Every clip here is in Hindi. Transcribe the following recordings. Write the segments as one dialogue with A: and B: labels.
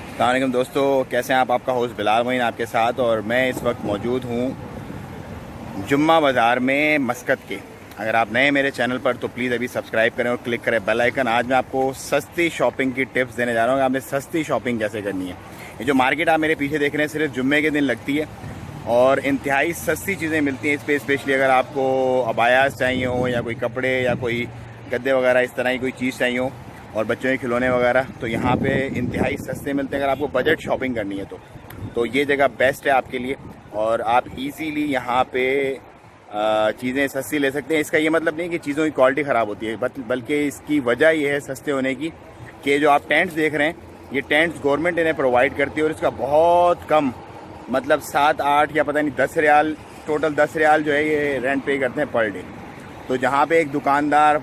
A: अस्सलामुअलैकुम दोस्तों, कैसे हैं आप? आपका होस्ट बिलाल मोइन आपके साथ, और मैं इस वक्त मौजूद हूँ जुम्मा बाज़ार में मस्कत के। अगर आप नए मेरे चैनल पर तो प्लीज़ अभी सब्सक्राइब करें और क्लिक करें बेल आइकन। आज मैं आपको सस्ती शॉपिंग की टिप्स देने जा रहा हूँ कि आपने सस्ती शॉपिंग कैसे करनी है। ये जो मार्केट आप मेरे पीछे देख रहे हैं सिर्फ जुम्मे के दिन लगती है और इंतहाई सस्ती चीज़ें मिलती हैं इस पर। स्पेशली अगर आपको अबायास चाहिए हो या कोई कपड़े या कोई गद्दे वगैरह इस तरह की कोई चीज़ चाहिए हो और बच्चों के खिलौने वगैरह, तो यहाँ पे इंतहाई सस्ते मिलते हैं। अगर आपको बजट शॉपिंग करनी है तो ये जगह बेस्ट है आपके लिए, और आप इजीली यहाँ पे चीज़ें सस्ती ले सकते हैं। इसका ये मतलब नहीं कि चीज़ों की क्वालिटी ख़राब होती है, बल्कि इसकी वजह ये है सस्ते होने की कि जो आप टेंट्स देख रहे हैं, ये टेंट्स गवर्नमेंट इन्हें प्रोवाइड करती है और इसका बहुत कम, मतलब 7-8 या पता नहीं 10 रियाल, टोटल 10 रियाल जो है ये रेंट पे करते हैं पर डे। तो जहाँ पे एक दुकानदार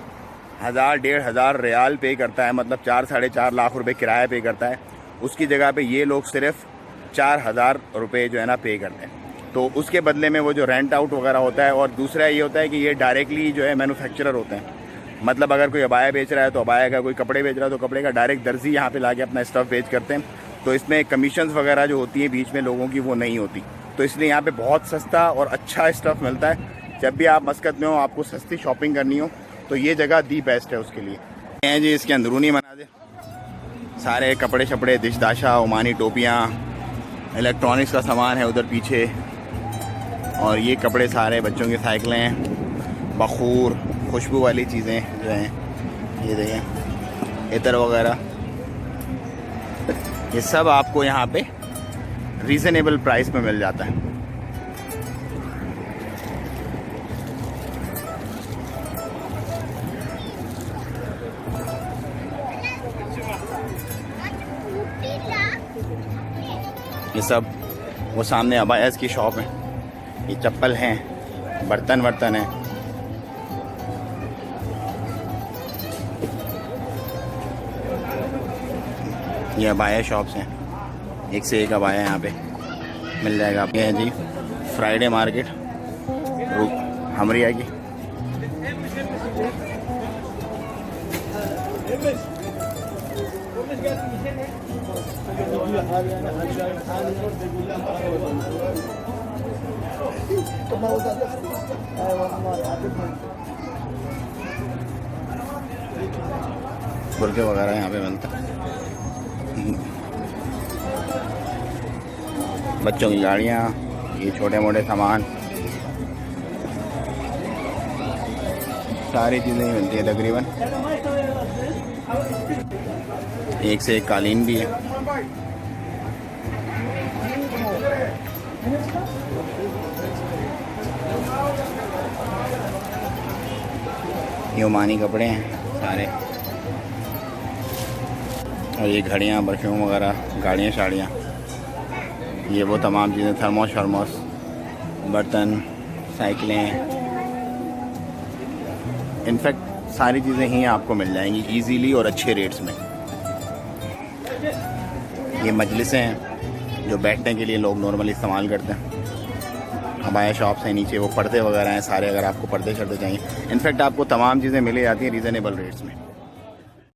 A: 1000-1500 रियाल पे करता है, मतलब 4-4.5 लाख रुपए किराया पे करता है, उसकी जगह पे ये लोग सिर्फ 4000 रुपये जो है ना पे करते हैं। तो उसके बदले में वो जो रेंट आउट वगैरह होता है, और दूसरा ये होता है कि ये डायरेक्टली जो है मैन्युफैक्चरर होते हैं। मतलब अगर कोई अबाया बेच रहा है तो अबाया का, कोई कपड़े बेच रहा है तो कपड़े का, डायरेक्ट दर्जी यहाँ पे लाके अपना स्टफ़ बेच करते हैं। तो इसमें कमीशंस वगैरह जो होती है बीच में लोगों की, वो नहीं होती। तो इसलिए यहाँ पे बहुत सस्ता और अच्छा स्टफ़ मिलता है। जब भी आप मस्कत में हो, आपको सस्ती शॉपिंग करनी हो, तो ये जगह दी बेस्ट है उसके लिए। हैं जी इसके अंदरूनी मनाज़िर, सारे कपड़े शपड़े, दिशदाशा, ओमानी टोपियाँ, इलेक्ट्रॉनिक्स का सामान है उधर पीछे, और ये कपड़े सारे बच्चों की साइकिलें हैं, बखूर, खुशबू वाली चीज़ें जो हैं, ये देखें, इतर वगैरह, ये सब आपको यहाँ पे रीज़नेबल प्राइस में मिल जाता है। ये सब वो सामने अबायास की शॉप है, ये चप्पल हैं, बर्तन वर्तन हैं। ये अबाया शॉप्स हैं, एक से एक अबाया यहाँ पे मिल जाएगा आपके। हैं जी फ्राइडे मार्केट हमरिया की। बुर्के वगैरह यहाँ पे बनता है। बच्चों की गाड़ियाँ, ये छोटे मोटे सामान, सारी चीज़ें ही मिलती है तकरीबन। एक से एक कालीन भी है। ये ओमानी कपड़े हैं सारे, और ये घड़ियाँ, परफ्यूम वगैरह, गाड़ियाँ शाड़ियाँ, ये वो तमाम चीज़ें, थर्मोस शर्मोस, बर्तन, साइकिलें, इनफैक्ट सारी चीज़ें ही आपको मिल जाएंगी इजीली और अच्छे रेट्स में। ये मजलिसें हैं जो बैठने के लिए लोग नॉर्मली इस्तेमाल करते हैं। अबाया शॉप्स हैं नीचे, वो पर्दे वगैरह हैं सारे, अगर आपको पर्दे शर्दे चाहिए। इनफैक्ट आपको तमाम चीज़ें मिल जाती हैं रीज़नेबल रेट्स में।